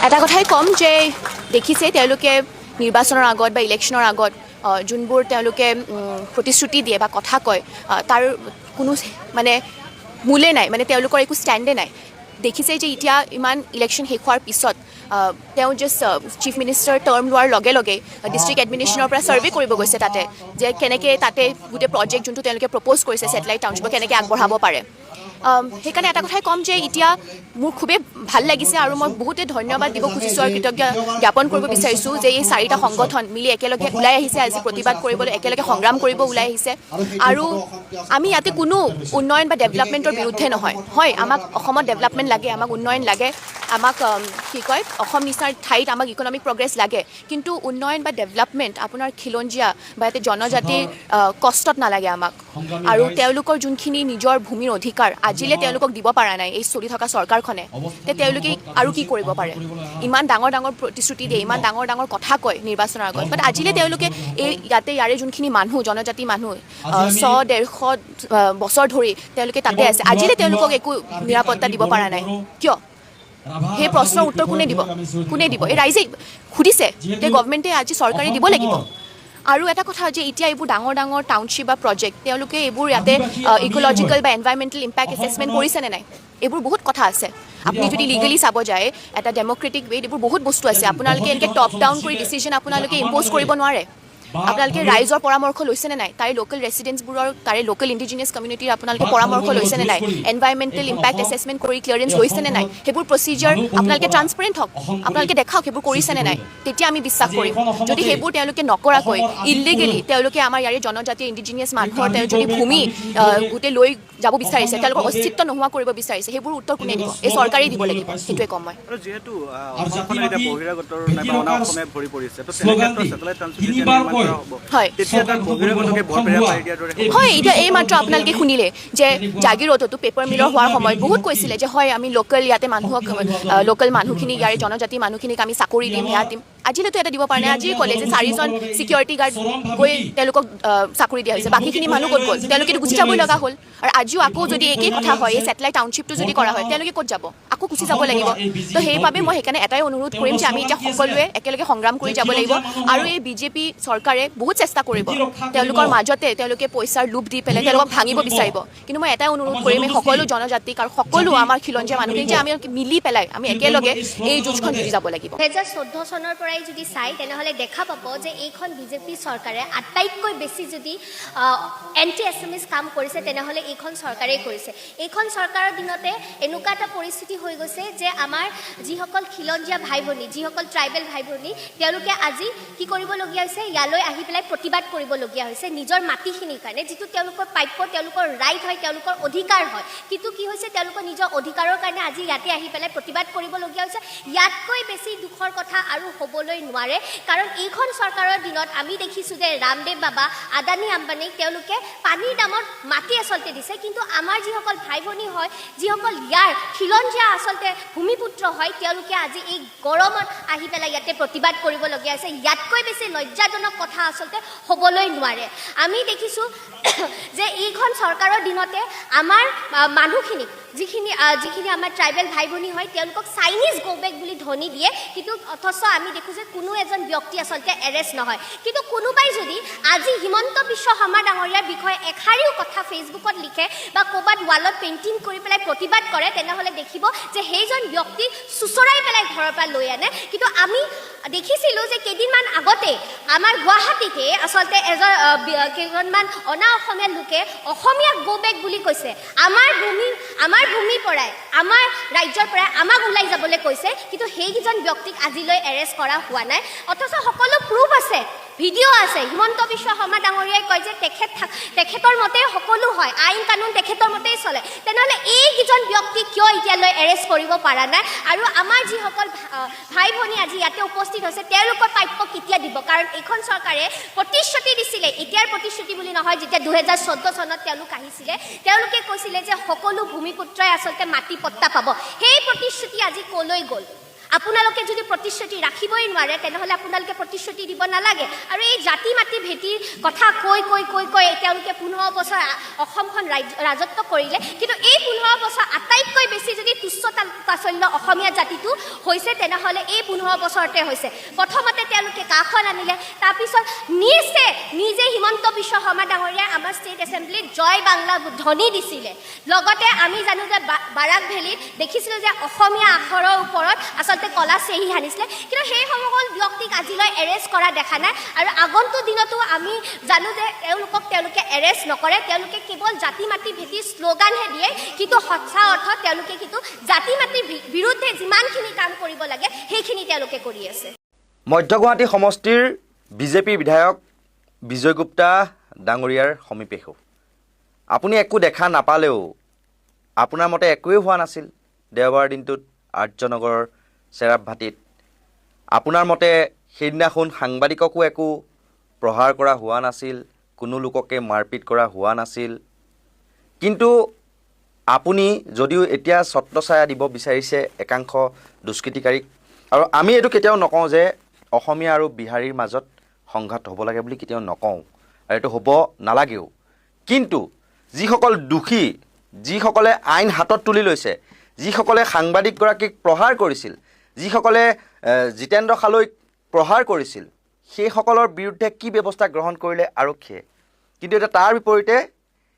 এটা কথাই ক'ম যে দেখিছে তেওঁলোকে নিৰ্বাচনৰ আগত বা ইলেকশ্যনৰ আগত যোনবোৰ তেওঁলোকে প্ৰতিশ্ৰুতি দিয়ে বা কথা কয় তাৰ কোনো মানে মূলে নাই, মানে তেওঁলোকৰ একো ষ্টেণ্ডে নাই। দেখিছে যে এতিয়া ইমান ইলেকশ্যন শেষ হোৱাৰ পিছত তেওঁ জাষ্ট চিফ মিনিষ্টাৰ টাৰ্ম লোৱাৰ লগে লগে ডিষ্ট্ৰিক্ট এডমিনিষ্ট্ৰেশ্যনৰ পৰা ছাৰ্ভে কৰিব গৈছে তাতে, যে কেনেকৈ তাতে গোটেই প্ৰজেক্ট যোনটো তেওঁলোকে প্ৰপ'জ কৰিছে ছেটেলাইট টাউনশ্বিপক কেনেকৈ আগবঢ়াব পাৰে। সেইকাৰণে এটা কথাই ক'ম যে এতিয়া মোৰ খুবেই ভাল লাগিছে আৰু মই বহুতে ধন্যবাদ দিব খুজিছোঁ আৰু কৃতজ্ঞতা জ্ঞাপন কৰিব বিচাৰিছোঁ যে এই চাৰিটা সংগঠন মিলি একেলগে ওলাই আহিছে আজি প্ৰতিবাদ কৰিবলৈ, একেলগে সংগ্ৰাম কৰিব ওলাই আহিছে। আৰু আমি ইয়াতে কোনো উন্নয়ন বা ডেভেলপমেণ্টৰ বিৰুদ্ধে নহয়। হয়, আমাক অসমত ডেভেলপমেণ্ট লাগে, আমাক উন্নয়ন লাগে, আমাক কি কয় অসম নিচিনা ঠাইত আমাক ইকনমিক প্ৰগ্ৰেছ লাগে, কিন্তু উন্নয়ন বা ডেভেলপমেণ্ট আপোনাৰ খিলঞ্জীয়া বা ইয়াতে জনজাতিৰ কষ্টত নালাগে আমাক। আৰু তেওঁলোকৰ যোনখিনি নিজৰ ভূমিৰ অধিকাৰ আজিলৈ তেওঁলোকক দিব পৰা নাই এই চলি থকা চৰকাৰখনে, তেওঁলোকে আৰু কি কৰিব পাৰে? ইমান ডাঙৰ ডাঙৰ প্ৰতিশ্ৰুতি দিয়ে, ইমান ডাঙৰ ডাঙৰ কথা কয় নিৰ্বাচনৰ আগত, বাট আজিলৈ তেওঁলোকে এই ইয়াৰে যোনখিনি মানুহ জনজাতি মানুহ 100-150 বছৰ ধৰি তেওঁলোকে তাতে আছে, আজিলৈ তেওঁলোকক একো নিৰাপত্তা দিব পৰা নাই। কিয়? সেই প্ৰশ্নৰ উত্তৰ কোনে দিব? কোনে দিব? এই ৰাইজে সুধিছে যে গভৰ্ণমেণ্টে আজি চৰকাৰে দিব লাগিব। আৰু এটা কথা যে এতিয়া এইবোৰ ডাঙৰ ডাঙৰ টাউনশ্বিপ বা প্ৰজেক্ট তেওঁলোকে এইবোৰ ইয়াতে ইক'লজিকেল বা এনভাইৰমেণ্টেল ইম্পেক্ট এছেছমেণ্ট কৰিছেনে নাই? এইবোৰ বহুত কথা আছে। আপুনি যদি লিগেলি চাব যায় এটা ডেম'ক্ৰেটিক ৱেত এইবোৰ বহুত বস্তু আছে। আপোনালোকে এনেকৈ টপ ডাউন কৰি ডিচিশ্যন আপোনালোকে ইম্প'জ কৰিব নোৱাৰে। আপোনালোকে ৰাইজৰ পৰামৰ্শ লৈছেনে নাই? তাৰে লোকেল ৰেচিডেণ্টছবোৰৰ, তাৰে লোকেল ইণ্ডিজিনিয়াছ কমিউনিটিৰ আপোনালোকে পৰামৰ্শ লৈছেনে নাই? এনভাইৰমেণ্টেল ইম্পেক্ট এছেছমেণ্ট কৰি ক্লিয়াৰেঞ্চ লৈছেনে নাই? সেইবোৰ প্ৰচিজাৰ আপোনালোকে ট্ৰান্সপেৰেণ্ট হওক, আপোনালোকে দেখাওক সেইবোৰ কৰিছেনে নাই, তেতিয়া আমি বিশ্বাস কৰিম। যদি সেইবোৰ তেওঁলোকে নকৰাকৈ ইলিগেলি তেওঁলোকে আমাৰ ইয়াৰে জনজাতি ইণ্ডিজিনিয়াছ মানুহৰ তেওঁ যদি ভূমি গোটেই লৈ যাব বিচাৰিছে, তেওঁলোকৰ অস্তিত্ব নোহোৱা কৰিব বিচাৰিছে, সেইবোৰ উত্তৰ কোনে দিব? এই চৰকাৰেই দিব লাগিব, সেইটোৱে ক'ম মই। যিহেতু অসমখন এতিয়া বহিৰাগতৰ নাইবা অনা অসমীয়া ভৰি পৰিছে, তো তেনেক্ষেত্ৰত ছেটেলাইট ট্ৰান্সমিট হয়, এতিয়া এই মাত্ৰ আপোনালোকে শুনিলে যে জাগিৰোডতো পেপাৰ মিলৰ হোৱাৰ সময়ত বহুত কৈছিলে যে হয় আমি লোকেল ইয়াতে মানুহক লোকেল মানুহখিনি ইয়াৰে জনজাতি মানুহখিনিক আমি চাকৰি দিম, সেয়া দিম। আজিলৈতো এটা দিব পৰা নাই। আজিয়ে ক'লে যে 4জন ছিকিউৰিটি গাৰ্ড গৈ তেওঁলোকক চাকৰি দিয়া হৈছে, বাকীখিনি মানুহ ক'ত গ'ল? তেওঁলোকেতো গুচি যাবই লগা হ'ল। আৰু আজিও আকৌ যদি একেই কথা হয়, এই ছেটেলাইট টাউনশ্বিপটো যদি কৰা হয়, তেওঁলোকে ক'ত যাব? আকৌ গুচি যাব লাগিব। তো সেইবাবে মই সেইকাৰণে এটাই অনুৰোধ কৰিম যে আমি এতিয়া সকলোৱে একেলগে সংগ্ৰাম কৰি যাব লাগিব। আৰু এই বিজেপি চৰকাৰে বহুত চেষ্টা কৰিব, তেওঁলোকৰ মাজতে তেওঁলোকে পইচাৰ লোভ দি পেলাই তেওঁলোকক ভাঙিব বিচাৰিব। কিন্তু মই এটাই অনুৰোধ কৰিম এই সকলো জনজাতিক আৰু সকলো আমাৰ খিলঞ্জীয়া মানুহখিনিক যে আমি মিলি পেলাই আমি একেলগে এই যুঁজখন যুঁজি যাব লাগিব। 2014 চনৰ পৰাই যদি চাই তেনেহ'লে দেখা পাব যে এইখন বিজেপি চৰকাৰে আটাইতকৈ বেছি যদি এণ্টি এছামিছ কাম কৰিছে তেনেহ'লে এইখন চৰকাৰেই কৰিছে। এইখন চৰকাৰৰ দিনতে এনেকুৱা এটা পৰিস্থিতি হৈ গৈছে যে আমাৰ যিসকল খিলঞ্জীয়া ভাই ভনী, যিসকল ট্ৰাইবেল ভাই ভনী, তেওঁলোকে আজি কি কৰিবলগীয়া হৈছে? ইয়ালৈ আহি পেলাই প্ৰতিবাদ কৰিবলগীয়া হৈছে নিজৰ মাটিখিনিৰ কাৰণে, যিটো তেওঁলোকৰ প্ৰাপ্য, তেওঁলোকৰ ৰাইট হয়, তেওঁলোকৰ অধিকাৰ হয়। কিন্তু কি হৈছে? তেওঁলোকৰ নিজৰ অধিকাৰৰ কাৰণে আজি ইয়াতে আহি পেলাই প্ৰতিবাদ কৰিবলগীয়া হৈছে। ইয়াতকৈ বেছি দুখৰ কথা আৰু হ'বলৈ নোৱাৰে, কাৰণ এইখন চৰকাৰৰ দিনত আমি দেখিছোঁ যে ৰামদেৱ বাবা, আদানী আম্বানীক তেওঁলোকে পানীৰ দামত মাটি আচলতে দিছে, কিন্তু আমাৰ যিসকল ভাই ভনী হয়, যিসকল ইয়াৰ খিলঞ্জীয়া আচলতে ভূমিপুত্ৰ হয়, তেওঁলোকে আজি এই গৰমত আহি পেলাই ইয়াতে প্ৰতিবাদ কৰিবলগীয়া হৈছে। ইয়াতকৈ বেছি লজ্জাজনক কথা আচলতে হ'বলৈ নোৱাৰে। আমি দেখিছোঁ যে এইখন চৰকাৰৰ দিনতে আমাৰ মানুহখিনিক যিখিনি আমাৰ ট্ৰাইবেল ভাই ভনী হয় তেওঁলোকক চাইনিজ গো বেক বুলি ধ্বনি দিয়ে, কিন্তু অথচ আমি দেখোঁ যে কোনো এজন ব্যক্তি আচলতে এৰেষ্ট নহয়। কিন্তু কোনোবাই যদি আজি হিমন্ত বিশ্ব শৰ্মা ডাঙৰীয়াৰ বিষয়ে এষাৰিও কথা ফেচবুকত লিখে বা ক'ৰবাত ৱালত পেইণ্টিং কৰি পেলাই প্ৰতিবাদ কৰে, তেনেহ'লে দেখিব যে সেইজন ব্যক্তিক চুচৰাই পেলাই ঘৰৰ পৰা লৈ আনে। কিন্তু আমি দেখিছিলোঁ যে কেইদিনমান আগতে আমাৰ গুৱাহাটীতে আচলতে কেইজনমান অনা অসমীয়া লোকে অসমীয়াক গো বেক বুলি কৈছে, আমাৰ ভূমিৰ পৰাই, আমাৰ ৰাজ্যৰ পৰাই আমাক ওলাই যাবলৈ কৈছে, কিন্তু সেইকেইজন ব্যক্তিক আজিলৈ এৰেষ্ট কৰা হোৱা নাই। অথচ সকলো প্ৰুফ আছে, ভিডিঅ' আছে। হিমন্ত বিশ্ব শৰ্মা ডাঙৰীয়াই কয় যে তেখেতৰ মতেই সকলো হয়, আইন কানুন তেখেতৰ মতেই চলে। তেনেহ'লে এইকেইজন ব্যক্তিক কিয় এতিয়ালৈ এৰেষ্ট কৰিব পৰা নাই? আৰু আমাৰ যিসকল ভাই ভনী আজি ইয়াতে উপস্থিত হৈছে তেওঁলোকৰ প্ৰাপ্য কেতিয়া দিব? কাৰণ এইখন চৰকাৰে প্ৰতিশ্ৰুতি দিছিলে, এতিয়াৰ প্ৰতিশ্ৰুতি বুলি নহয়, যেতিয়া 2014 চনত তেওঁলোক আহিছিলে তেওঁলোকে কৈছিলে যে সকলো ভূমিপুত্ৰই আচলতে মাটি পট্টা পাব। সেই প্ৰতিশ্ৰুতি আজি ক'লৈ গ'ল? আপোনালোকে যদি প্ৰতিশ্ৰুতি ৰাখিবই নোৱাৰে তেনেহ'লে আপোনালোকে প্ৰতিশ্ৰুতি দিব নালাগে আৰু এই জাতি মাতি ভেটিৰ কথা কৈ তেওঁলোকে 15 বছৰ অসমখন ৰাজত্ব কৰিলে কিন্তু এই 15 বছৰ আটাইতকৈ বেছি যদি তুচ্ছ তাচ্ছিল্য অসমীয়া জাতিটো হৈছে তেনেহ'লে এই 15 বছৰতে হৈছে প্ৰথমতে তেওঁলোকে কাখন আনিলে তাৰপিছত নিজে হিমন্ত বিশ্ব শৰ্মা ডাঙৰীয়াই আমাৰ ষ্টেট এছেম্বলিত জয় বাংলা ধ্বনি দিছিলে লগতে আমি জানো যে বাৰাক ভেলীত দেখিছিলোঁ যে অসমীয়া আখৰৰ ওপৰত আচলতে কলা চেহি সানিছিলে কিন্তু সেই সকল ব্যক্তিক আজিলৈ এৰেষ্ট কৰা দেখা নাই আৰু আগন্তুক দিনতো আমি জানো যে তেওঁলোকে এৰেষ্ট নকৰে তেওঁলোকে কেৱল জাতি মাতি ভেটি শ্লোগানহে দিয়ে কিন্তু সঁচা অৰ্থত তেওঁলোকে কিন্তু জাতি মাতিৰ বিৰুদ্ধে যিমানখিনি কাম কৰিব লাগে সেইখিনি তেওঁলোকে কৰি আছে মধ্য গুৱাহাটী সমষ্টিৰ বিজেপি বিধায়ক বিজয় গুপ্তা ডাঙৰীয়াৰ সমীপেশু আপুনি একো দেখা নাপালেও আপোনাৰ মতে একোৱেই হোৱা নাছিল দেওবাৰ দিনটোত আৰ্যনগৰৰ চেৰাপভাটিত আপোনাৰ মতে সেইদিনাখন সাংবাদিককো একো প্ৰহাৰ কৰা হোৱা নাছিল কোনো লোককে মাৰপিট কৰা হোৱা নাছিল কিন্তু আপুনি যদিও এতিয়া ছত্ৰছায়া দিব বিচাৰিছে একাংশ দুষ্কৃতিকাৰীক আৰু আমি এইটো কেতিয়াও নকওঁ যে অসমীয়া আৰু বিহাৰীৰ মাজত সংঘাত হ'ব লাগে বুলি কেতিয়াও নকওঁ আৰু এইটো হ'ব নালাগেও কিন্তু যিসকল দোষী যিসকলে আইন হাতত তুলি লৈছে যিসকলে সাংবাদিকগৰাকীক প্ৰহাৰ কৰিছিল যিসকলে জিতেন্দ্ৰ খালৈক প্ৰহাৰ কৰিছিল সেইসকলৰ বিৰুদ্ধে কি ব্যৱস্থা গ্ৰহণ কৰিলে আৰক্ষীয়ে কিন্তু এতিয়া তাৰ বিপৰীতে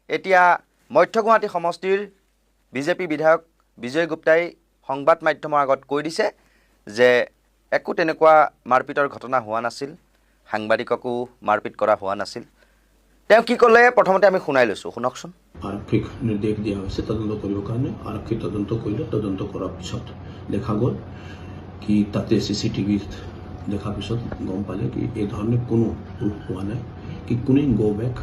এতিয়া মধ্য গুৱাহাটী সমষ্টিৰ বিজেপি বিধায়ক বিজয় গুপ্তাই সংবাদ মাধ্যমৰ আগত কৈ দিছে যে একো তেনেকুৱা মাৰপিটৰ ঘটনা হোৱা নাছিল সাংবাদিককো মাৰপিট কৰা হোৱা নাছিল তেওঁ কি ক'লে প্ৰথমতে আমি শুনাই লৈছোঁ শুনকচোন আৰক্ষীক নিৰ্দেশ দিয়া হৈছে তদন্ত কৰিবৰ কাৰণে আৰক্ষী তদন্ত কৰিলে তদন্ত কৰাৰ পিছত দেখা গ'ল কি তাতে CCTVত দেখাৰ পিছত গম পালে কি এই ধৰণে কোনো প্ৰুফ পোৱা নাই কি কোনে গো বেক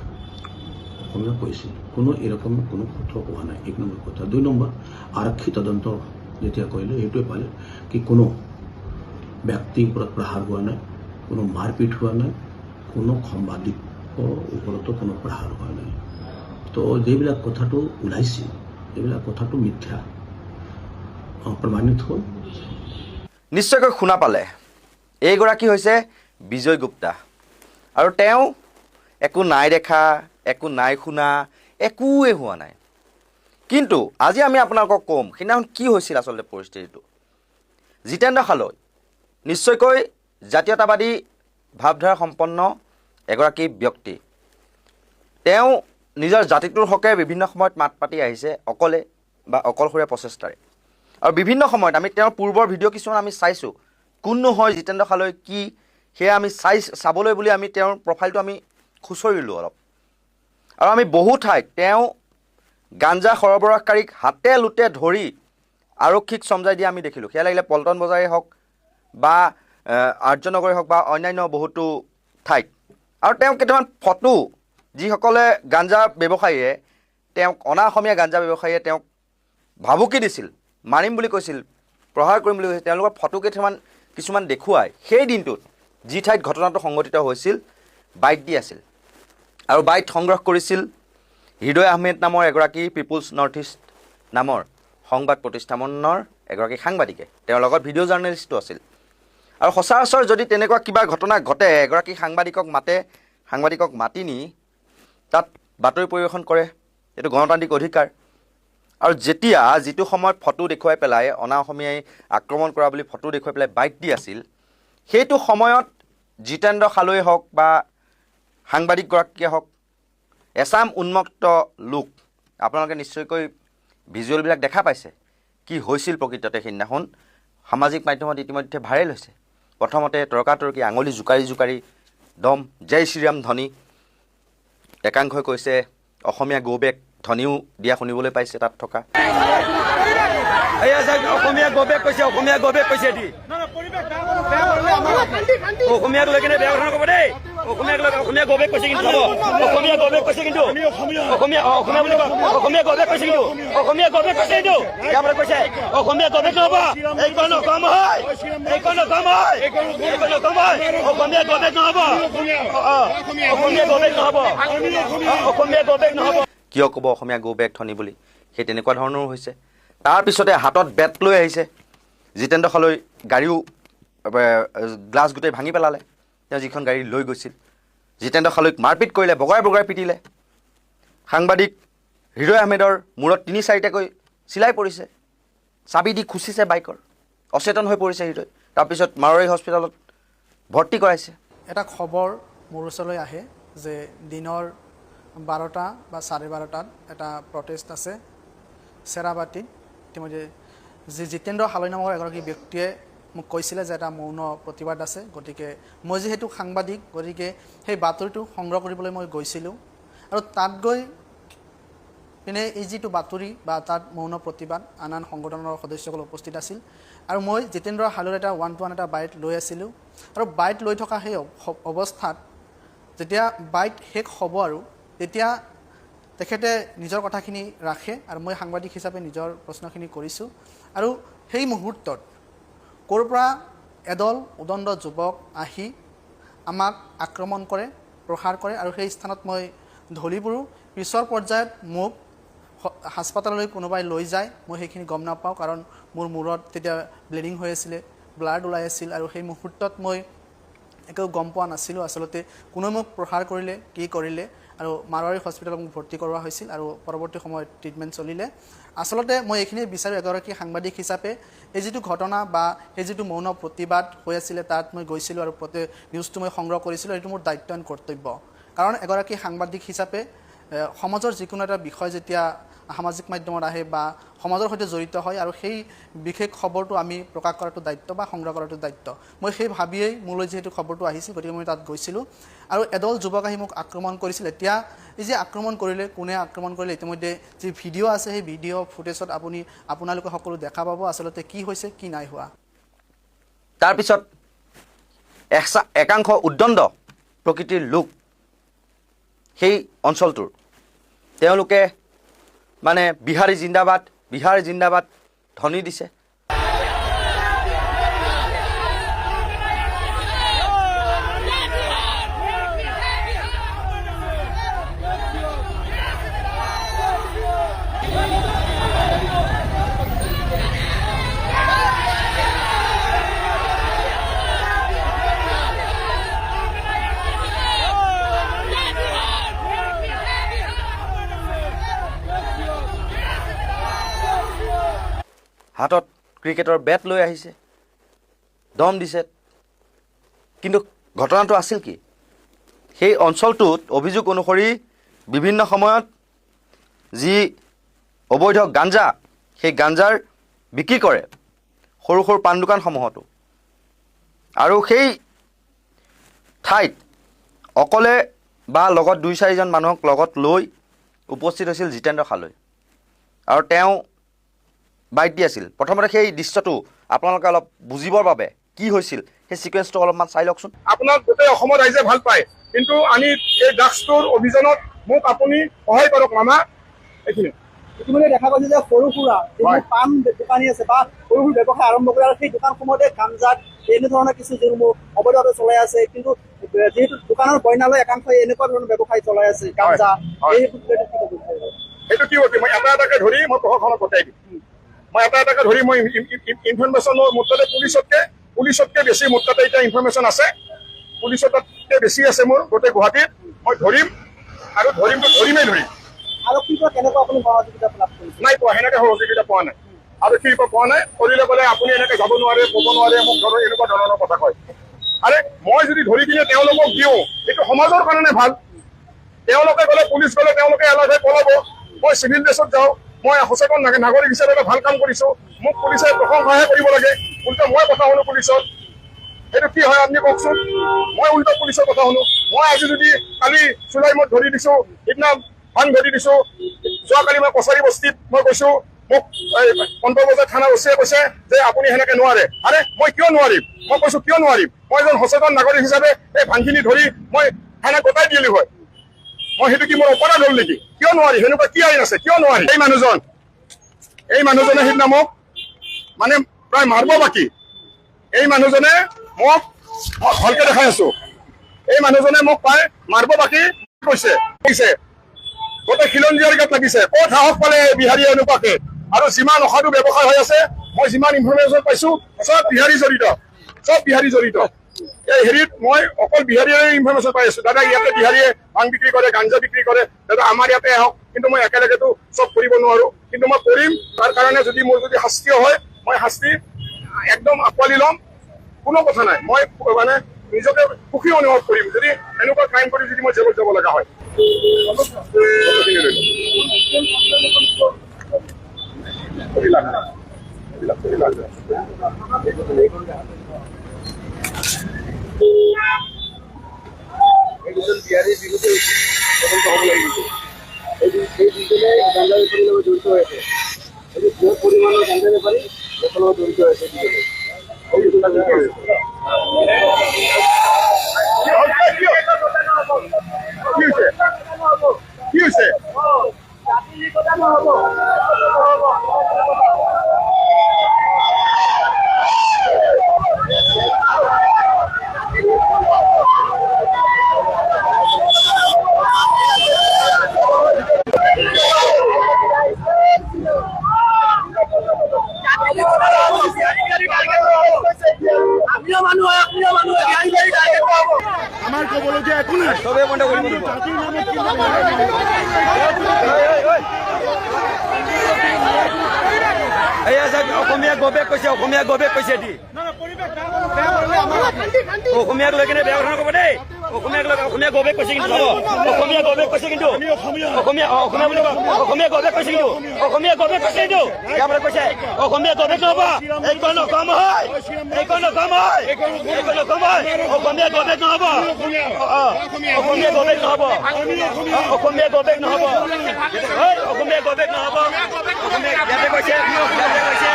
অসমীয়া কৈছিল কোনো এৰকম কোনো সূত্ৰ পোৱা নাই এক নম্বৰ কথা দুই নম্বৰ আৰক্ষী তদন্ত যেতিয়া কৰিলে এইটোৱে পালে কি কোনো ব্যক্তিৰ ওপৰত প্ৰহাৰ হোৱা নাই কোনো মাৰপিট হোৱা নাই কোনো সাংবাদিকৰ ওপৰতো কোনো প্ৰহাৰ হোৱা নাই তো যেবিলাক কথাটো ওলাইছিল এইবিলাক কথাটো মিথ্যা প্ৰমাণিত হ'ল নিশ্চয়কৈ শুনা পালে এইগৰাকী হৈছে বিজয় গুপ্তা আৰু তেওঁ একো নাই দেখা একো নাই শুনা একোৱে হোৱা নাই কিন্তু আজি আমি আপোনালোকক কম সেইদিনাখন কি হৈছিল আচলতে পৰিস্থিতিটো জিতেন্দ্ৰ খালৈ নিশ্চয়কৈ জাতীয়তাবাদী ভাৱধাৰা সম্পন্ন এগৰাকী ব্যক্তি তেওঁ নিজৰ জাতিটোৰ হকে বিভিন্ন সময়ত মাত পাতি আহিছে অকলে বা অকলশৰীয়া প্ৰচেষ্টাৰে আৰু বিভিন্ন সময়ত আমি তেওঁৰ পূৰ্বৰ ভিডিঅ' কিছুমান আমি চাইছোঁ কোননো হয় জিতেন্দ্ৰ খালৈ কি সেয়া আমি চাবলৈ বুলি আমি তেওঁৰ প্ৰফাইলটো আমি খুচৰিলোঁ অলপ আৰু আমি বহু ঠাইত তেওঁ গাঞ্জা সৰবৰাহকাৰীক হাতে লুটে ধৰি আৰক্ষীক চমজাই দিয়া আমি দেখিলোঁ সেয়া লাগিলে পল্টন বজাৰেই হওক বা আৰ্যনগৰেই হওক বা অন্যান্য বহুতো ঠাইত আৰু তেওঁ কেইটামান ফটো যিসকলে গাঞ্জা ব্যৱসায়ীয়ে তেওঁক অনা অসমীয়া গাঞ্জা ব্যৱসায়ীয়ে তেওঁক ভাবুকি দিছিল মাৰিম বুলি কৈছিল প্ৰহাৰ কৰিম বুলি কৈছিল তেওঁলোকৰ ফটো কিছুমান দেখুৱাই সেই দিনটোত যি ঠাইত ঘটনাটো সংঘটিত হৈছিল বাইক দি আছিল আৰু বাইক সংগ্ৰহ কৰিছিল হৃদয় আহমেদ নামৰ এগৰাকী পিপুলছ নৰ্থ ইষ্ট নামৰ সংবাদ প্ৰতিষ্ঠানৰ এগৰাকী সাংবাদিকে তেওঁৰ লগত ভিডিঅ' জাৰ্নেলিষ্টো আছিল আৰু সচৰাচৰ যদি তেনেকুৱা কিবা ঘটনা ঘটে এগৰাকী সাংবাদিকক মাতি নি তাত বাতৰি পৰিৱেশন কৰে এইটো গণতান্ত্ৰিক অধিকাৰ আৰু যেতিয়া যিটো সময়ত ফটো দেখুৱাই পেলাই অনা অসমীয়াই আক্ৰমণ কৰা বুলি ফটো দেখুৱাই পেলাই বাইক দি আছিল সেইটো সময়ত জিতেন্দ্ৰ খালৈ হওক বা সাংবাদিকগৰাকীয়ে হওক এছাম উন্মুক্ত লোক আপোনালোকে নিশ্চয়কৈ ভিজুৱেলবিলাক দেখা পাইছে কি হৈছিল প্ৰকৃততে সেইদিনাখন সামাজিক মাধ্যমত ইতিমধ্যে ভাইৰেল হৈছে প্ৰথমতে তৰ্কাতৰ্কি আঙুলি জোকাৰি দম জয় শ্ৰীৰাম ধ্বনি একাংশই কৈছে অসমীয়া গৌবেক ধ্বনিও দিয়া শুনিবলৈ পাইছে তাত থকা অসমীয়া গৌবেক কৈছে এটি অসমীয়াক লৈ কিনে বেয়া কথা নক'ব দেই অসমীয়া গৌবেক কৈছে কিন্তু অসমীয়া গৌবেক কৈছে কিন্তু অসমীয়া বুলি অসমীয়া গৌবেক কৈছে কিন্তু অসমীয়া গৌবেক কৈছে কিন্তু কৈছে অসমীয়া গৌবেক নহ'ব এইখন নকম হয় অসমীয়া গৌবেক নহ'ব কিয় ক'ব অসমীয়া গৌবেক ধ্বনি বুলি সেই তেনেকুৱা ধৰণৰো হৈছে তাৰপিছতে হাতত বেট লৈ আহিছে জিতেন্দ্ৰ খালৈ গাড়ীও গ্লাছ গোটেই ভাঙি পেলালে। তেওঁ যিখন গাড়ী লৈ গৈছিল, জিতেন্দ্ৰ খালৈক মাৰপিট কৰিলে, বগাই বগাই পিটিলে। সাংবাদিক হৃদয় আহমেদৰ মূৰত ৩-৪টাকৈ চিলাই পৰিছে, চাবি দি খুচিছে বাইকৰ, অচেতন হৈ পৰিছে হৃদয়। তাৰপিছত মাৰোৱাৰী হস্পিটেলত ভৰ্তি কৰাইছে। এটা খবৰ মোৰ ওচৰলৈ আহে যে দিনৰ 12টা বা 12:30টাত এটা প্ৰটেষ্ট আছে চেৰাবাটিত। ইতিমধ্যে জিতেন্দ্ৰ হালৈ নামৰ এগৰাকী ব্যক্তিয়ে মোক কৈছিলে যে এটা মৌন প্ৰতিবাদ আছে। গতিকে মই যিহেতু সাংবাদিক, গতিকে সেই বাতৰিটো সংগ্ৰহ কৰিবলৈ মই গৈছিলোঁ। আৰু তাত গৈ পিনে এই যিটো বাতৰি বা তাত মৌন প্ৰতিবাদ, আন আন সংগঠনৰ সদস্যসকল উপস্থিত আছিল। আৰু মই জিতেন্দ্ৰ হালৈৰ এটা 1-to-1 এটা বাইট লৈ আছিলোঁ। আৰু বাইট লৈ থকা সেই অৱস্থাত যেতিয়া বাইট শেষ হ'ব আৰু তেতিয়া তেখেতে নিজৰ কথাখিনি ৰাখে আৰু মই সাংবাদিক হিচাপে নিজৰ প্ৰশ্নখিনি কৰিছোঁ। আৰু সেই মুহূৰ্তত ক'ৰ পৰা এদল উদণ্ড যুৱক আহি আমাক আক্ৰমণ কৰে, প্ৰহাৰ কৰে আৰু সেই স্থানত মই ঢলি পৰোঁ। পিছৰ পৰ্যায়ত মোক হাস্পাতাললৈ কোনোবাই লৈ যায়, মই সেইখিনি গম নাপাওঁ, কাৰণ মোৰ মূৰত তেতিয়া ব্লিডিং হৈ আছিলে, ব্লাড ওলাই আছিল। আৰু সেই মুহূৰ্তত মই একো গম পোৱা নাছিলোঁ আচলতে কোনে মোক প্ৰহাৰ কৰিলে, কি কৰিলে। আৰু মাৰোৱাৰী হস্পিটেলত মোক ভৰ্তি কৰোৱা হৈছিল আৰু পৰৱৰ্তী সময়ত ট্ৰিটমেণ্ট চলিলে। আচলতে মই এইখিনিয়ে বিচাৰোঁ, এগৰাকী সাংবাদিক হিচাপে এই যিটো ঘটনা বা এই যিটো মৌন প্ৰতিবাদ হৈ আছিলে তাত মই গৈছিলোঁ আৰু নিউজটো মই সংগ্ৰহ কৰিছিলোঁ। এইটো মোৰ দায়িত্ব আৰু কৰ্তব্য, কাৰণ এগৰাকী সাংবাদিক হিচাপে সমাজৰ যিকোনো এটা বিষয় যেতিয়া সামাজিক মাধ্যমত আহে বা সমাজৰ সৈতে জড়িত হয় আৰু সেই বিশেষ খবৰটো আমি প্ৰকাশ কৰাটো দায়িত্ব বা সংগ্ৰহ কৰাটো দায়িত্ব। মই সেই ভাবিয়েই মোলৈ যিহেতু খবৰটো আহিছিল, গতিকে মই তাত গৈছিলোঁ। আৰু এদল যুৱক আহি মোক আক্ৰমণ কৰিছিল। এতিয়া এই যে আক্ৰমণ কৰিলে, কোনে আক্ৰমণ কৰিলে, ইতিমধ্যে যি ভিডিঅ' আছে সেই ভিডিঅ' ফুটেজত আপোনালোকে সকলো দেখা পাব আচলতে কি হৈছে, কি নাই হোৱা। তাৰপিছত একাংশ উদ্দণ্ড প্ৰকৃতিৰ লোক সেই অঞ্চলটোৰ, তেওঁলোকে মানে বিহাৰী জিন্দাবাদ, বিহাৰ জিন্দাবাদ ধ্বনি দিছে। হাতত ক্ৰিকেটৰ বেট লৈ আহিছে, দম দিছে। কিন্তু ঘটনাটো আছিল কি, সেই অঞ্চলটোত অভিযোগ অনুসৰি বিভিন্ন সময়ত যি অবৈধ গাঞ্জা, সেই গাঞ্জাৰ বিক্ৰী কৰে সৰু সৰু পাণ দোকানসমূহতো। আৰু সেই ঠাইত অকলে বা লগত 2-4জন মানুহক লগত লৈ উপস্থিত হৈছিল জিতেন্দ্ৰ খালৈ আৰু তেওঁ বাইট দি আছিল। প্ৰথমতে সেই দৃশ্যটো আপোনালোকে অলপ বুজিবৰ বাবে কি হৈছিল সেই সিকুৱেন্সটো অলপমান চাই লওকচোন। আপোনাক গোটেই অসমৰ ৰাইজে ভাল পায়, কিন্তু আমি এই ড্ৰাগছটোৰ অভিযানত মোক আপুনি সহায় কৰক মামা। এইখিনি ইতিমধ্যে দেখা গৈছে যে সৰু সুৰা যিবোৰ পাণ দোকানী আছে বা সৰু সৰু ব্যৱসায় আৰম্ভ কৰে আৰু সেই দোকানসমূহতে গাঞ্জাত এনেধৰণৰ কিছু যিসমূহ অবৈধভাৱে চলাই আছে। কিন্তু যিহেতু দোকানৰ বইনালৈ একাংশই এনেকুৱা ধৰণৰ ব্যৱসায় চলাই আছে গাঞ্জা, সেইটো কি হৈছে মই এটা এটাকে ধৰি মই প্ৰশাসনক পঠাই দিম। মই এটা এটাকে ধৰি মই ইনফৰমেশ্যন মোৰ তাতে পুলিচতকে বেছি মোৰ তাতে এতিয়া ইনফৰমেশ্যন আছে, পুলিচতকে বেছি আছে মোৰ গোটেই গুৱাহাটীত। মই ধৰিম আৰু ধৰিমেই ধৰিম। আৰক্ষীৰ পৰা কেনেকুৱা আপুনি সহযোগিতা লাভ কৰিছে? নাই পোৱা, সেনেকে সহযোগিতা পোৱা নাই, আৰক্ষীৰ পৰা পোৱা নাই। কৰিলে বোলে আপুনি এনেকে যাব নোৱাৰে, ক'ব নোৱাৰে, মোক ধৰো এনেকুৱা ধৰণৰ কথা কয়। আৰে মই যদি ধৰি কিনে তেওঁলোকক দিওঁ, এইটো সমাজৰ কাৰণে ভাল। তেওঁলোকে গ'লে, পুলিচ গ'লে তেওঁলোকে এলাৰ্ট হৈ পলাব। মই চিভিল ড্ৰেছত যাওঁ, মই সচেতন নাগৰিক হিচাপে এটা ভাল কাম কৰিছো, মোক পুলিচে প্ৰশংসাহে কৰিব লাগে। উল্টা মই কথা শুনো পুলিচত, সেইটো কি হয় আপুনি কওকচোন? মই উল্টা পুলিচৰ কথা শুনো। মই আজি যদি কালি চুলাইমত ধৰি দিছো, সিদিনা ভান ধৰি দিছো, যোৱাকালি মই কছাৰী বস্তিত মই কৈছো, মোক 15 বজাত থানা ওচিয়ে কৈছে যে আপুনি সেনেকে নোৱাৰে। আৰে মই কিয় নোৱাৰিম? মই কৈছো কিয় নোৱাৰিম? মই এজন সচেতন নাগৰিক হিচাপে এই ভানখিনি ধৰি মই থানা গোটাই দিলো হয়। মই সেইটো কি মোৰ অপৰাধ হ'ল নেকি? কিয় নোৱাৰি? সেনেকুৱা কি আইন আছে? কিয় নোৱাৰি? এই মানুহজনে সিদিনা মোক মানে প্ৰায় মাৰিব বাকী। এই মানুহজনে মোক ভালকে দেখাই আছো, এই মানুহজনে মোক প্ৰায় মাৰিব বাকী কৈছে গোটেই খিলঞ্জীয়াৰ গাত লাগিছে। ক'ত সাহস পালে বিহাৰীয়ে এনেকুৱাকে? আৰু যিমান অসাধু ব্যৱসায় হৈ আছে মই যিমান ইনফৰমেশ্যন পাইছো চব বিহাৰী জড়িত, চব বিহাৰী জড়িত। এই হেৰিত মই অকল বিহাৰীৰে ইনফৰমেশ্যন পাই আছো। দাদা ইয়াতে বিহাৰীয়ে ভাং বিক্ৰী কৰে, গাঞ্জা বিক্ৰী কৰে, দাদা আমাৰ ইয়াতে আহক। কিন্তু মই একেলগেতো চব কৰিব নোৱাৰো, কিন্তু মই কৰিম। তাৰ কাৰণে যদি মোৰ যদি শাস্তি হয়, মই শাস্তি একদম আঁকোৱালি ল'ম, কোনো কথা নাই। মই মানে নিজকে সুখী অনুভৱ কৰিম যদি এনেকুৱা ক্ৰাইম কৰি যদি মই জেলত যাব লগা হয়। বিহাৰীৰ বিৰুদ্ধে তদন্ত হ'ব লাগিব। এই দুজনে গাঞ্জা বেপাৰীৰ লগত জড়িত হৈ আছে। এই বৃহৎ পৰিমাণৰ গাঞ্জা বেপাৰী দেশৰ লগত জড়িত হৈ আছে। কি হৈছে? আমাৰ ক'বলগীয়া একো নাই, চবেই বন্ধ কৰিব লাগিব। এই অসমীয়া গবেক কৈছে, অসমীয়া গবেক কৈছে দি অসমীয়াক লৈ কিনে বেয়া কথা ক'ব দেই। অসমীয়া গবেক কৈছে কিন্তু অসমীয়া গবেক কৈছে কিন্তু অসমীয়া বুলি অসমীয়া গবেক কৈছে কিন্তু অসমীয়া গবেক কৈছে কিন্তু ইয়াৰ কৈছে অসমীয়া গবেক নহ'ব। এইখন নকম হয়, এইখন নকম হয়, এইখন নকম হয়। অসমীয়া গবেক নহ'ব, অসমীয়া গবেক নহ'ব, অসমীয়া গবেক নহ'ব, অসমীয়া গবেক নহ'ব। ইয়াতে কৈছে, ইয়াতে কৈছে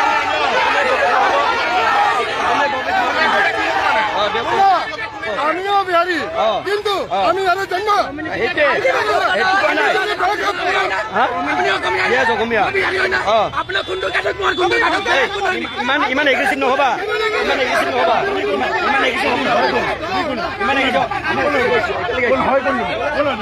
আমিও বিহাৰী, কিন্তু আমি আৰু জন্ম ইমান এগ্ৰেছিভ নহবা, ইমান এগ্ৰেছিভ নহবা, ইমান এগ্ৰেছিভ ইমান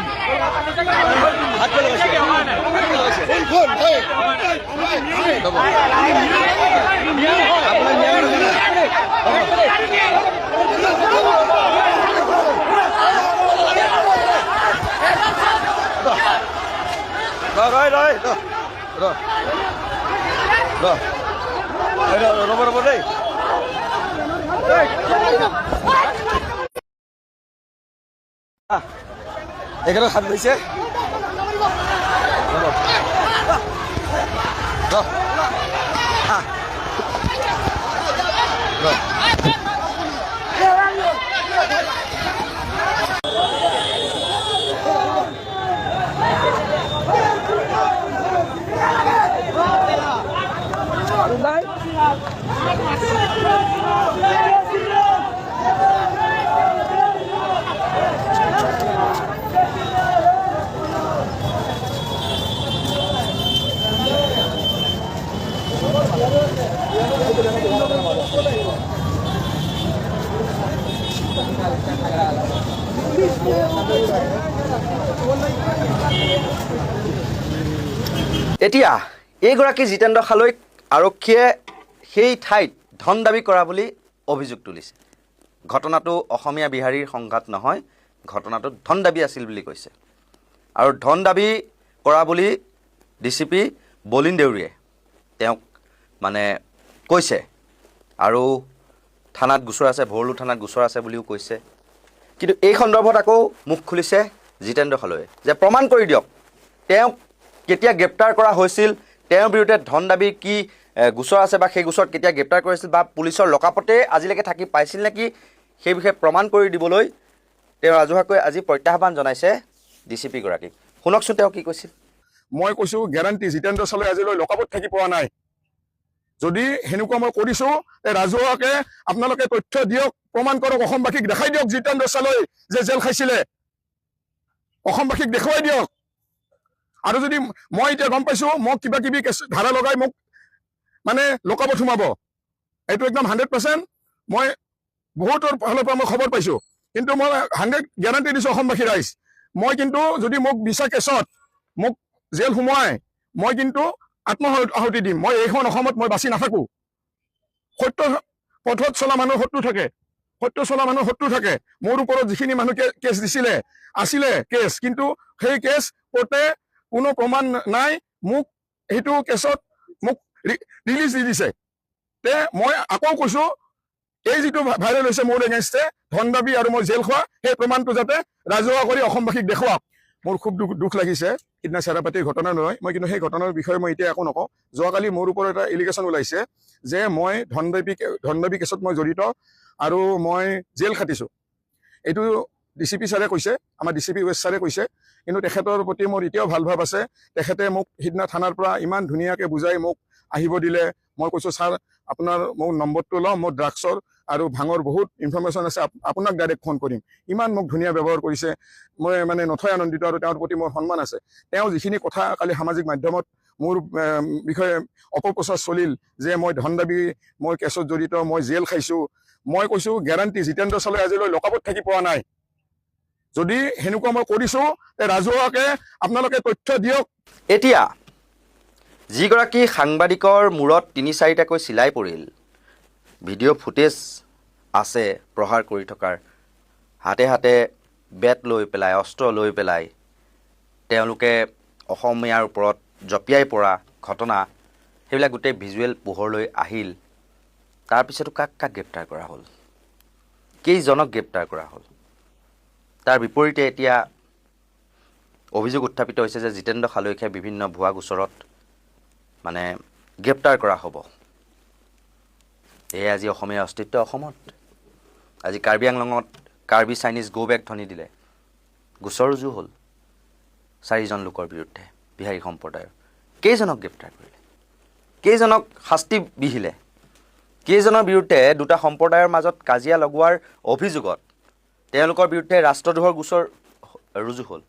ৰ'ব দেই। এখানে হাত লৈছে এতিয়া এইগৰাকী জিতেন্দ্ৰ খালৈক আৰক্ষীয়ে সেই ঠাইত ধন দাবী কৰা বুলি অভিযোগ তুলিছে। ঘটনাটো অসমীয়া বিহাৰীৰ সংঘাত নহয়, ঘটনাটো ধন দাবী আছিল বুলি কৈছে। আৰু ধন দাবী কৰা বুলি ডিচিপি বলিন দেউৰীয়ে তেওঁক মানে কৈছে। আৰু থানাত গোচৰ আছে, ভৰলু থানাত গোচৰ আছে বুলিও কৈছে। কিন্তু এই সন্দৰ্ভত আকৌ মুখ খুলিছে জিতেন্দ্ৰ খালৈয়ে যে প্ৰমাণ কৰি দিয়ক তেওঁক কেতিয়া গ্ৰেপ্তাৰ কৰা হৈছিল, তেওঁৰ বিৰুদ্ধে ধন দাবী কি গোচৰ আছে বা সেই গোচৰত কেতিয়া গ্ৰেপ্তাৰ কৰিছিল বা পুলিচৰ লকাপতে আজিলৈকে থাকি পাইছিল নেকি, সেই বিষয়ে প্ৰমাণ কৰি দিবলৈ তেওঁ ৰাজহুৱাকৈ আজি প্ৰত্যাহ্বান জনাইছে ডিচিপি গৰাকীক। শুনকচোন তেওঁ কি কৈছিল। মই কৈছো গেৰাণ্টি জিতেন্দ্ৰ চালৈ আজিলৈ লকাপত থাকি পোৱা নাই। যদি সেনেকুৱা মই কৰিছো ৰাজহুৱাকে আপোনালোকে তথ্য দিয়ক, প্ৰমাণ কৰক, অসমবাসীক দেখাই দিয়ক জিতেন্দ্ৰ চালৈ যে জেল খাইছিলে, অসমবাসীক দেখুৱাই দিয়ক। আৰু যদি মই এতিয়া গম পাইছো মোক কিবা কিবি ধাৰা লগাই মোক মানে লকাপত সোমাব, এইটো একদম 100% মই বহুতৰ ফালৰ পৰা মই খবৰ পাইছো। কিন্তু মই 100 গেৰাণ্টি দিছো অসমবাসী ৰাইজ, মই কিন্তু যদি মোক বিচাৰ কেছত মোক জেল সোমোৱাই মই কিন্তু আত্মআহুতি দিম। মই এইখন অসমত মই বাচি নাথাকো। সত্য পথত চলা মানুহ শত্ৰু থাকে, সত্য চলা মানুহ শত্ৰু থাকে। মোৰ ওপৰত যিখিনি মানুহ কেছ দিছিলে আছিলে কেছ, কিন্তু সেই কেছ কোৰ্টে কোনো প্ৰমাণ নাই, মোক সেইটো কেছত মোক ৰিলিজ দি দিছে। তে মই আকৌ কৈছো, এই যিটো ভাইৰেল হৈছে মোৰ এগেইনষ্টে ধন দাবী আৰু মই জেল খোৱা, সেই প্ৰমাণটো যাতে ৰাজহুৱা কৰি অসমবাসীক দেখুৱাওক। মোৰ খুব দুখ লাগিছে, সিদিনা চেৰাপাতিৰ ঘটনা নহয়, মই কিন্তু সেই ঘটনাৰ বিষয়ে মই এতিয়া একো নকওঁ। যোৱাকালি মোৰ ওপৰত এটা এলিগেশ্যন ওলাইছে যে মই ধন দাবী কেছত মই জড়িত আৰু মই জেল খাটিছোঁ। এইটো DCP ছাৰে কৈছে, আমাৰ DCP ৱেষ্ট ছাৰে কৈছে, কিন্তু তেখেতৰ প্ৰতি মোৰ এতিয়াও ভাল ভাৱ আছে। তেখেতে মোক সিদিনা থানাৰ পৰা ইমান ধুনীয়াকৈ বুজাই মোক আহিব দিলে। মই কৈছোঁ, ছাৰ আপোনাৰ মোৰ নম্বৰটো ল'ম, মোৰ ড্ৰাগছৰ আৰু ভাঙৰ বহুত ইনফৰমেশ্যন আছে, আপোনাক ডাইৰেক্ট ফোন কৰিম। ইমান মোক ধুনীয়া ব্যৱহাৰ কৰিছে, মই মানে নথৈ আনন্দিত আৰু তেওঁৰ প্ৰতি মোৰ সন্মান আছে। তেওঁ যিখিনি কথা কালি সামাজিক মাধ্যমত মোৰ বিষয়ে অপপ্ৰচাৰ চলিল যে মই ধন দাবী, মই কেছত জড়িত, মই জেল খাইছোঁ, মই কৈছোঁ গেৰাণ্টি জিতেন্দ্ৰ চালৈ আজিলৈ লকআপত থাকি পোৱা নাই। যদি সেনেকুৱা মই কৰিছোঁ, ৰাজহুৱাকে আপোনালোকে তথ্য দিয়ক। এতিয়া যিগৰাকী সাংবাদিকৰ মূৰত ৩-৪টাকৈ চিলাই পৰিল, ভিডিঅ' ফুটেজ আছে প্ৰহাৰ কৰি থকাৰ, হাতে হাতে বেট লৈ পেলাই, অস্ত্ৰ লৈ পেলাই তেওঁলোকে অসমীয়াৰ ওপৰত জঁপিয়াই পৰা ঘটনা, সেইবিলাক গোটেই ভিজুৱেল পোহৰলৈ আহিল। তাৰপিছতো কাক গ্ৰেপ্তাৰ কৰা হ'ল, কেইজনক গ্ৰেপ্তাৰ কৰা হ'ল। তাৰ বিপৰীতে এতিয়া অভিযোগ উত্থাপিত হৈছে যে জিতেন্দ্ৰ খালৈকে বিভিন্ন ভুৱা গোচৰত মানে গ্ৰেপ্তাৰ কৰা হ'ব। এয়ে আজি অসমীয়াৰ অস্তিত্ব অসমত। আজি কাৰ্বি আংলঙত কাৰ্বি চাইনিজ গো বেক ধ্বনি দিলে, গোচৰ ৰুজু হ'ল 4জন লোকৰ বিৰুদ্ধে, বিহাৰী সম্প্ৰদায়ৰ। কেইজনক গ্ৰেপ্তাৰ কৰিলে, কেইজনক শাস্তি বিহিলে, কেইজনৰ বিৰুদ্ধে দুটা সম্প্ৰদায়ৰ মাজত কাজিয়া লগোৱাৰ অভিযোগত তেওঁলোকৰ বিৰুদ্ধে ৰাষ্ট্ৰদ্ৰোহৰ গোচৰ ৰুজু হ'ল।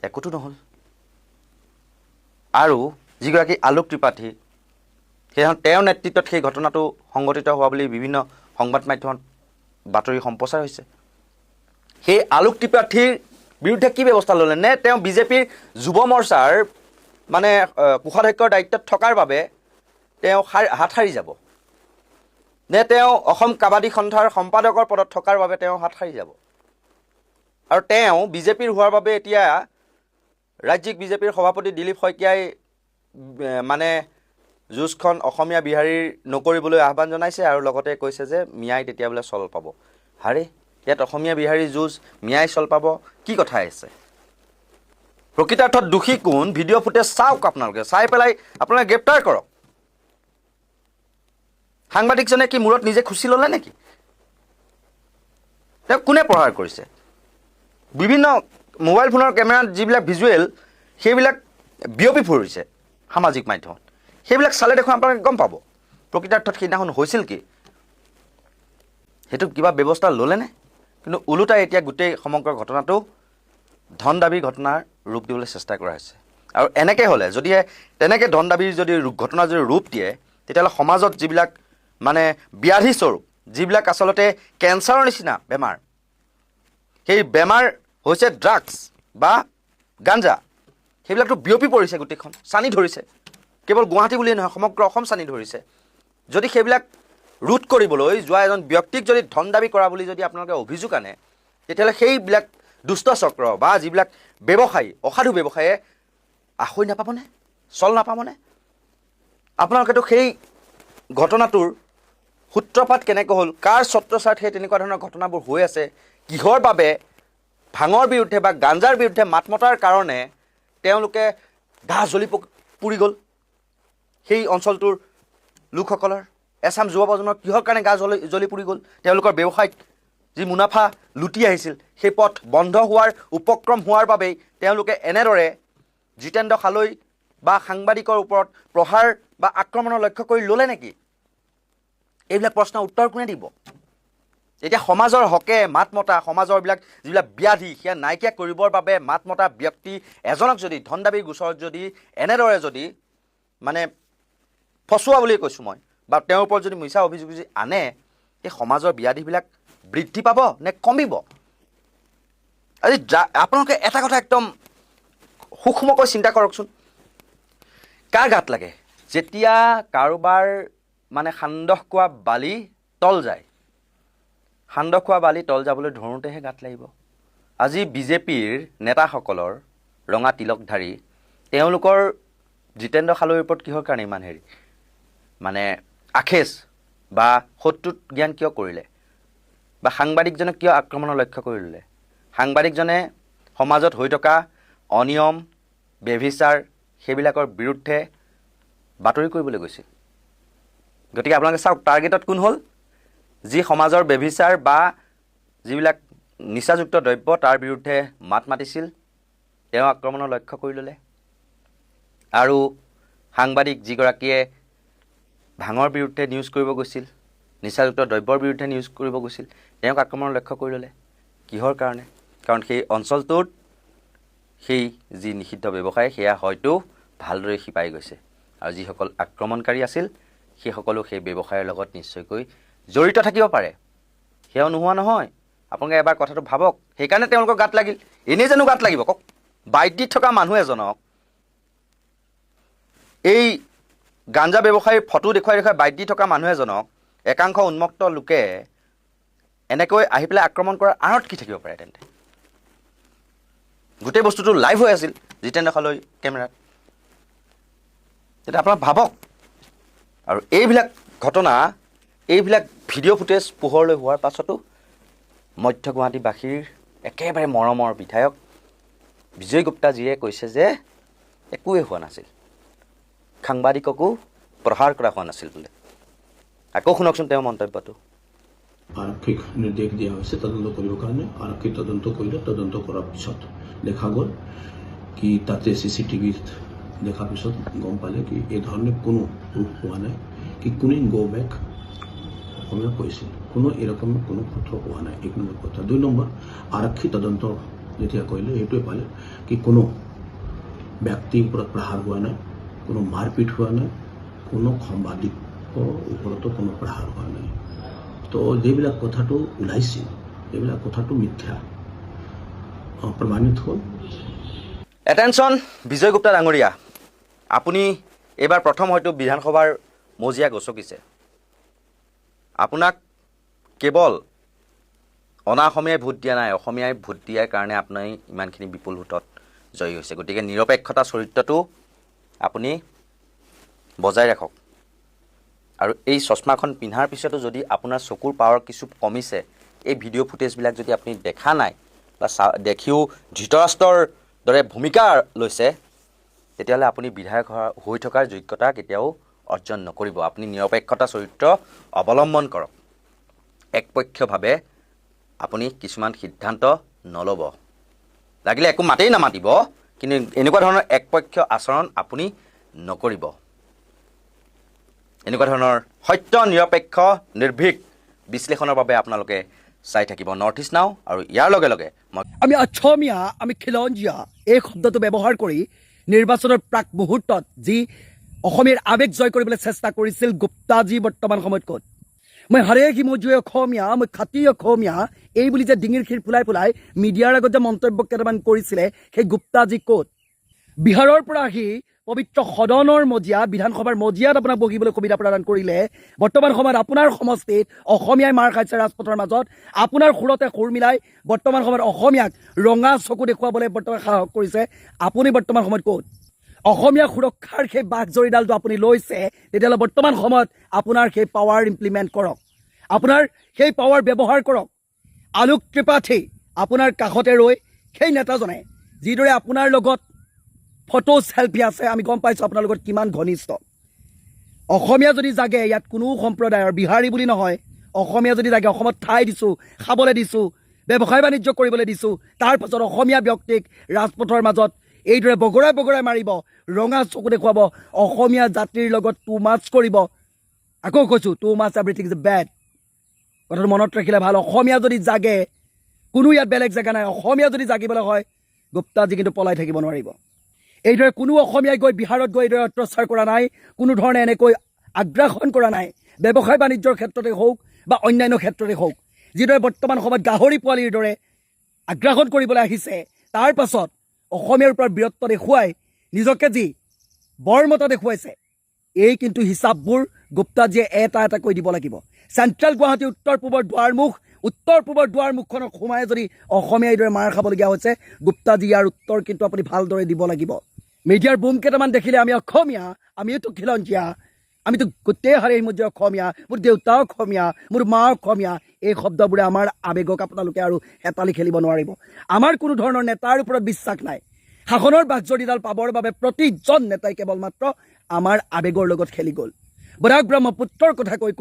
একোটো নহ'ল। আৰু যিগৰাকী আলোক ত্ৰিপাঠী, তেওঁৰ নেতৃত্বত সেই ঘটনাটো সংঘটিত হোৱা বুলি বিভিন্ন সংবাদ মাধ্যমত বাতৰি সম্প্ৰচাৰ হৈছে। সেই আলোক ত্ৰিপাঠীৰ বিৰুদ্ধে কি ব্যৱস্থা ল'লে? নে তেওঁ বিজেপিৰ যুৱ মৰ্চাৰ মানে কোষাধ্যক্ষৰ দায়িত্বত থকাৰ বাবে তেওঁ হাত সাৰি যাব? নে তেওঁ অসম কাবাডী সন্থাৰ সম্পাদকৰ পদত থকাৰ বাবে তেওঁ হাত সাৰি যাব? আৰু তেওঁ বিজেপিৰ হোৱাৰ বাবে এতিয়া ৰাজ্যিক বিজেপিৰ সভাপতি দিলীপ শইকীয়াই মানে যুঁজখন অসমীয়া বিহাৰীৰ নকৰিবলৈ আহ্বান জনাইছে আৰু লগতে কৈছে যে মিয়াই তেতিয়া বোলে চল পাব। হাৰে, ইয়াত অসমীয়া বিহাৰীৰ যুঁজ মিয়াই চল পাব, কি কথা আছে? প্ৰকৃতাৰ্থত দোষী কোন? ভিডিঅ' ফুটেজ চাওক আপোনালোকে, চাই পেলাই আপোনালোকে গ্ৰেপ্তাৰ কৰক। সাংবাদিকজনে কি মূৰত নিজে খুচি ল'লে নেকি? তেওঁক কোনে প্ৰহাৰ কৰিছে? বিভিন্ন মোবাইল ফোনৰ কেমেৰাত যিবিলাক ভিজুৱেল, সেইবিলাক বিয়পি ফুৰিছে সামাজিক মাধ্যমত। সেইবিলাক চালে দেখোন আপোনালোকে গম পাব প্ৰকৃতাৰ্থত সেইদিনাখন হৈছিল কি। সেইটো কিবা ব্যৱস্থা ল'লেনে? কিন্তু ওলোটাই এতিয়া গোটেই সমগ্ৰ ঘটনাটো ধন দাবীৰ ঘটনাৰ ৰূপ দিবলৈ চেষ্টা কৰা হৈছে। আৰু এনেকৈ হ'লে যদিহে তেনেকৈ ধন দাবীৰ যদি ঘটনা যদি ৰূপ দিয়ে, তেতিয়াহ'লে সমাজত যিবিলাক মানে ব্যাধিস্বৰূপ, যিবিলাক আচলতে কেঞ্চাৰৰ নিচিনা বেমাৰ, সেই বেমাৰ হৈছে ড্ৰাগছ বা গাঞ্জা, সেইবিলাকতো বিয়পি পৰিছে, গোটেইখন চানি ধৰিছে। কেৱল গুৱাহাটী বুলিয়েই নহয়, সমগ্ৰ অসম চানি ধৰিছে। যদি সেইবিলাক ৰোধ কৰিবলৈ যোৱা এজন ব্যক্তিক যদি ধন দাবী কৰা বুলি যদি আপোনালোকে অভিযোগ আনে, তেতিয়াহ'লে সেইবিলাক দুষ্ট চক্ৰ বা যিবিলাক ব্যৱসায়ী, অসাধু ব্যৱসায়ীয়ে আসৈ নাপাবনে, চল নাপাবনে? আপোনালোকেতো সেই ঘটনাটোৰ সূত্ৰপাত কেনেকৈ হ'ল, কাৰ ছত্ৰছায়াত সেই তেনেকুৱা ধৰণৰ ঘটনাবোৰ হৈ আছে, কিহৰ বাবে ভাঙৰ বিৰুদ্ধে বা গাঞ্জাৰ বিৰুদ্ধে মাত মতাৰ কাৰণে তেওঁলোকে গা জ্বলি পুৰি গ'ল। সেই অঞ্চলটোৰ লোকসকলৰ এচাম যুৱ প্ৰজন্মৰ কিহৰ কাৰণে গা জ্বলি পুৰি গ'ল? তেওঁলোকৰ ব্যৱসায়িক যি মুনাফা লুটি আহিছিল, সেই পথ বন্ধ হোৱাৰ উপক্ৰম হোৱাৰ বাবেই তেওঁলোকে এনেদৰে জিতেন্দ্ৰ খালৈ বা সাংবাদিকৰ ওপৰত প্ৰহাৰ বা আক্ৰমণৰ লক্ষ্য কৰি ল'লে নেকি? এইবিলাক প্ৰশ্নৰ উত্তৰ কোনে দিব? এতিয়া সমাজৰ হকে মাত মতা, সমাজৰ যিবিলাক ব্যাধি, সেয়া নাইকিয়া কৰিবৰ বাবে মাত মতা ব্যক্তি এজনক যদি ধন দাবীৰ গোচৰত যদি এনেদৰে যদি মানে ফচুৱা বুলি কৈছোঁ মই, বা তেওঁৰ ওপৰত যদি মিছা অভিযোগ যদি আনে, এই সমাজৰ ব্যাধিবিলাক বৃদ্ধি পাব নে কমিব? আজি আপোনালোকে এটা কথা একদম সূক্ষ্মকৈ চিন্তা কৰকচোন। কাৰ গাত লাগে যেতিয়া কাৰোবাৰ মানে সান্দহ খোৱা বালি তল যায়। সান্দহ খোৱা বালি তল যাবলৈ ধৰোঁতেহে গাত লাগিব। আজি বিজেপিৰ নেতাসকলৰ ৰঙা তিলকধাৰী তেওঁলোকৰ জিতেন্দ্ৰ খালৈৰ ওপৰত কিহৰ কাৰণে ইমান হেৰি মানে আখেজ বা শত্ৰুত জ্ঞান কিয় কৰিলে বা সাংবাদিকজনক কিয় আক্ৰমণৰ লক্ষ্য কৰি ল'লে? সাংবাদিকজনে সমাজত হৈ থকা অনিয়ম বেভিচাৰ সেইবিলাকৰ বিৰুদ্ধে বাতৰি কৰিবলৈ গৈছিল। গতিকে আপোনালোকে চাওক টাৰ্গেটত কোন হ'ল? যি সমাজৰ বেভিচাৰ বা যিবিলাক নিচাযুক্ত দ্ৰব্য তাৰ বিৰুদ্ধে মাত মাতিছিল তেওঁ আক্ৰমণৰ লক্ষ্য কৰি ল'লে। আৰু সাংবাদিক যিগৰাকীয়ে ভাঙৰ বিৰুদ্ধে নিউজ কৰিব গৈছিল, নিচাযুক্ত দ্ৰব্যৰ বিৰুদ্ধে নিউজ কৰিব গৈছিল, তেওঁক আক্ৰমণৰ লক্ষ্য কৰি ল'লে। কিহৰ কাৰণে? কাৰণ সেই অঞ্চলটোত সেই যি নিষিদ্ধ ব্যৱসায় সেয়া হয়তো ভালদৰে শিপাই গৈছে আৰু যিসকল আক্ৰমণকাৰী আছিল সেইসকলো সেই ব্যৱসায়ৰ লগত নিশ্চয়কৈ জড়িত থাকিব পাৰে। সেয়াও নোহোৱা নহয়। আপোনালোকে এবাৰ কথাটো ভাবক। সেইকাৰণে তেওঁলোকৰ গাত লাগিল। এনেই জানো গাত লাগিব কওক? বাইটিত থকা মানুহ এজনক এই গাঞ্জা ব্যৱসায়ীৰ ফটো দেখুৱাই বাইট দি থকা মানুহ এজনক একাংশ উন্মুক্ত লোকে এনেকৈ আহি পেলাই আক্ৰমণ কৰাৰ আঁৰত কি থাকিব পাৰে? তেন্তে গোটেই বস্তুটো লাইভ হৈ আছিল জিতেন্দ্ৰ খালৈ কেমেৰাত। তেতিয়া আপোনাক ভাবক। আৰু এইবিলাক ঘটনা এইবিলাক ভিডিঅ' ফুটেজ পোহৰলৈ হোৱাৰ পাছতো মধ্য গুৱাহাটীবাসীৰ একেবাৰে মৰমৰ বিধায়ক বিজয় গুপ্তাজীয়ে কৈছে যে একোৱে হোৱা নাছিল, সাংবাদিককো প্ৰহাৰ কৰা হোৱা নাছিল বোলে। আকৌ শুনকচোন তেওঁৰ মন্তব্যটো। আৰক্ষীক নিৰ্দেশ দিয়া হৈছে তদন্ত কৰিবৰ কাৰণে। আৰক্ষী তদন্ত কৰিলে, তদন্ত কৰাৰ পিছত দেখা গ'ল কি তাতে CCTVত দেখাৰ পিছত গম পালে কি এই ধৰণে কোনো প্ৰুফ পোৱা নাই কি কোনে গো বেক অসমীয়া কৈছিল, কোনো এৰকম কোনো পত্ৰ পোৱা নাই। 1 নম্বৰ কথা। 2 নম্বৰ, আৰক্ষী তদন্ত যেতিয়া কৰিলে সেইটোৱে পালে কি কোনো ব্যক্তিৰ ওপৰত প্ৰহাৰ হোৱা নাই, কোনো মাৰপিট হোৱা নাই, কোনো সাংবাদিকৰ ওপৰতো কোনো প্ৰহাৰ হোৱা নাই। তো যিবিলাক কথাটো ওলাইছিল এইবিলাক কথাটো মিথ্যা প্ৰমাণিত হ'ল। এটেনশ্যন বিজয় গুপ্তা ডাঙৰীয়া, আপুনি এইবাৰ প্ৰথম হয়তো বিধানসভাৰ মজিয়া গচকিছে। আপোনাক কেৱল অনা অসমীয়াই ভোট দিয়া নাই, অসমীয়াই ভোট দিয়াৰ কাৰণে আপুনি ইমানখিনি বিপুল ভোটত জয়ী হৈছে। গতিকে নিৰপেক্ষতা চৰিত্ৰটো আপুনি বজাই ৰাখক। আৰু এই চশমাখন পিন্ধাৰ পিছতো যদি আপোনাৰ চকুৰ পাৱাৰ কিছু কমিছে, এই ভিডিঅ' ফুটেজবিলাক যদি আপুনি দেখা নাই বা দেখিও ধৃতৰাষ্ট্ৰৰ দৰে ভূমিকা লৈছে, তেতিয়াহ'লে আপুনি বিধায়ক হৈ থকাৰ যোগ্যতা কেতিয়াও অৰ্জন নকৰিব। আপুনি নিৰপেক্ষতা চৰিত্ৰ অৱলম্বন কৰক। একপক্ষভাৱে আপুনি কিছুমান সিদ্ধান্ত নল'ব। লাগিলে একো মাতেই নামাতিব, কিন্তু এনেকুৱা ধৰণৰ একপক্ষ আচৰণ আপুনি নকৰিব। এনেকুৱা ধৰণৰ সত্য নিৰপেক্ষ নিৰ্ভীক বিশ্লেষণৰ বাবে আপোনালোকে চাই থাকিব নৰ্থ ইষ্ট নাও। আৰু ইয়াৰ লগে লগে আমি অসমীয়া, আমি খিলঞ্জীয়া এই শব্দটো ব্যৱহাৰ কৰি নিৰ্বাচনৰ প্ৰাক মুহূৰ্তত যি অসমীয়াৰ আৱেগ জয় কৰিবলৈ চেষ্টা কৰিছিল গুপ্তাজী বৰ্তমান সময়ত ক'ত? মই হাৰেকি মজুৱে অসমীয়া, মই খাতি অসমীয়া এই বুলি যে ডিঙিৰ শিৰ ফুলাই ফুলাই মিডিয়াৰ আগত যে মন্তব্য কেইটামান কৰিছিলে সেই গুপ্তাজী ক'ত? বিহাৰৰ পৰা আহি পবিত্ৰ সদনৰ মজিয়া, বিধানসভাৰ মজিয়াত আপোনাক বহিবলৈ সুবিধা প্ৰদান কৰিলে। বৰ্তমান সময়ত আপোনাৰ সমষ্টিত অসমীয়াই মাৰ খাইছে ৰাজপথৰ মাজত। আপোনাৰ সুৰতে সুৰ মিলাই বৰ্তমান সময়ত অসমীয়াক ৰঙা চকু দেখুৱাবলৈ বৰ্তমান সাহস কৰিছে। আপুনি বৰ্তমান সময়ত ক'ত? অসমীয়া সুৰক্ষাৰ সেই বাঘ জৰীডালটো আপুনি লৈছে, তেতিয়াহ'লে বৰ্তমান সময়ত আপোনাৰ সেই পাৱাৰ ইমপ্লিমেণ্ট কৰক, আপোনাৰ সেই পাৱাৰ ব্যৱহাৰ কৰক। আলোক ত্ৰিপাঠী আপোনাৰ কাষতে ৰৈ সেই নেতাজনে যিদৰে আপোনাৰ লগত ফটো চেলফি আছে, আমি গম পাইছোঁ আপোনাৰ লগত কিমান ঘনিষ্ঠ। অসমীয়া যদি জাগে, ইয়াত কোনো সম্প্ৰদায়ৰ বিহাৰী বুলি নহয়, অসমীয়া যদি জাগে, অসমত ঠাই দিছোঁ, খাবলৈ দিছোঁ, ব্যৱসায় বাণিজ্য কৰিবলৈ দিছোঁ, তাৰপাছত অসমীয়া ব্যক্তিক ৰাজপথৰ মাজত এইদৰে বগৰাই বগৰাই মাৰিব, ৰঙা চকু দেখুৱাব, অসমীয়া জাতিৰ লগত টু মাছ কৰিব। আকৌ কৈছোঁ, too much everything is bad. কথাটো মনত ৰাখিলে ভাল। অসমীয়া যদি জাগে, কোনো ইয়াত বেলেগ জেগা নাই, অসমীয়া যদি জাগিবলৈ হয় গুপ্তাজী কিন্তু পলাই থাকিব নোৱাৰিব। এইদৰে কোনো অসমীয়াই গৈ বিহাৰত গৈ এইদৰে অত্যাচাৰ কৰা নাই, কোনো ধৰণে এনেকৈ আগ্ৰাসন কৰা নাই, ব্যৱসায় বাণিজ্যৰ ক্ষেত্ৰতে হওক বা অন্যান্য ক্ষেত্ৰতে হওক। যিদৰে বৰ্তমান সময়ত গাহৰি পোৱালিৰ দৰে আগ্ৰাসন কৰিবলৈ আহিছে, তাৰ পাছত অসমীয়াৰ ওপৰত বীৰত্ব দেখুৱাই নিজকে যি বৰমতা দেখুৱাইছে, এই কিন্তু হিচাপবোৰ গুপ্তাজীয়ে এটা এটা কৈ দিব লাগিব চেণ্ট্ৰেল গুৱাহাটী উত্তৰ পূবৰ দুৱাৰমুখখনক সোমাই যদি অসমীয়া এইদৰে মাৰ খাবলগীয়া হৈছে গুপ্তাজী ইয়াৰ উত্তৰ কিন্তু আপুনি ভালদৰে দিব লাগিব মিডিয়াৰ বুম কেইটামান দেখিলে আমি অসমীয়া আমিতো খিলঞ্জীয়া আমিতো গোটেই হাৰি মোৰ যে অসমীয়া মোৰ দেউতা অসমীয়া মোৰ মা অসমীয়া এই শব্দবোৰে আমাৰ আৱেগক আপোনালোকে আৰু হেতালি খেলিব নোৱাৰিব আমাৰ কোনো ধৰণৰ নেতাৰ ওপৰত বিশ্বাস নাই শাসনৰ বাকজৰীডাল পাবৰ বাবে প্ৰতিজন নেতাই কেৱল মাত্ৰ আমাৰ আৱেগৰ লগত খেলি গ'ল বৰাক ব্ৰহ্মপুত্ৰৰ কথা কৈ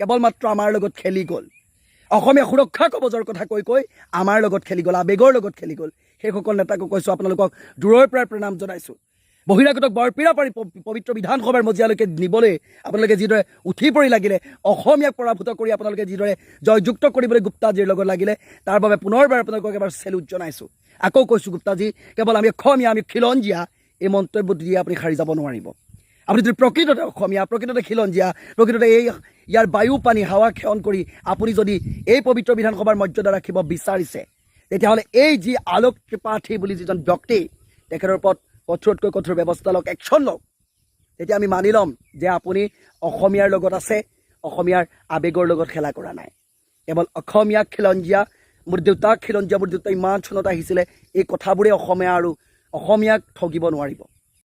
কেৱল মাত্ৰ আমাৰ লগত খেলি গ'ল অসমীয়া সুৰক্ষা কবজৰ কথা কৈ আমাৰ লগত খেলি গ'ল আৱেগৰ লগত খেলি গ'ল সেইসকল নেতাকো কৈছোঁ আপোনালোকক দূৰৰ পৰা প্ৰণাম জনাইছোঁ বহিৰাগতক বৰপীৰা পাৰি পবিত্ৰ বিধানসভাৰ মজিয়ালৈকে নিবলৈ আপোনালোকে যিদৰে উঠি পৰি লাগিলে অসমীয়াক পৰাভূত কৰি আপোনালোকে যিদৰে জয়যুক্ত কৰিবলৈ গুপ্তাজীৰ লগত লাগিলে তাৰ বাবে পুনৰবাৰ আপোনালোকক এবাৰ চেলুট জনাইছোঁ আকৌ কৈছোঁ গুপ্তাজী কেৱল আমি অসমীয়া আমি খিলঞ্জীয়া এই মন্তব্য দিয়ে আপুনি সাৰি যাব নোৱাৰিব আপুনি যদি প্ৰকৃততে অসমীয়া প্ৰকৃততে খিলঞ্জীয়া প্ৰকৃততে ইয়াৰ বায়ু পানী হাৱা ক্ষৰণ কৰি আপুনি যদি এই পবিত্ৰ বিধানসভাৰ মৰ্যাদা ৰাখিব বিচাৰিছে তেতিয়াহ'লে এই যি আলোক ত্ৰিপাঠী বুলি যিজন ব্যক্তি তেখেতৰ ওপৰত কঠোৰতকৈ কঠোৰ ব্যৱস্থা লওক একশ্যন লওক তেতিয়া আমি মানি ল'ম যে আপুনি অসমীয়াৰ লগত আছে অসমীয়াৰ আৱেগৰ লগত খেলা কৰা নাই কেৱল অসমীয়া খিলঞ্জীয়া মোৰ দেউতা খিলঞ্জীয়া মোৰ দেউতা ইমান চনত আহিছিলে এই কথাবোৰে অসমীয়া আৰু অসমীয়াক ঠগিব নোৱাৰিব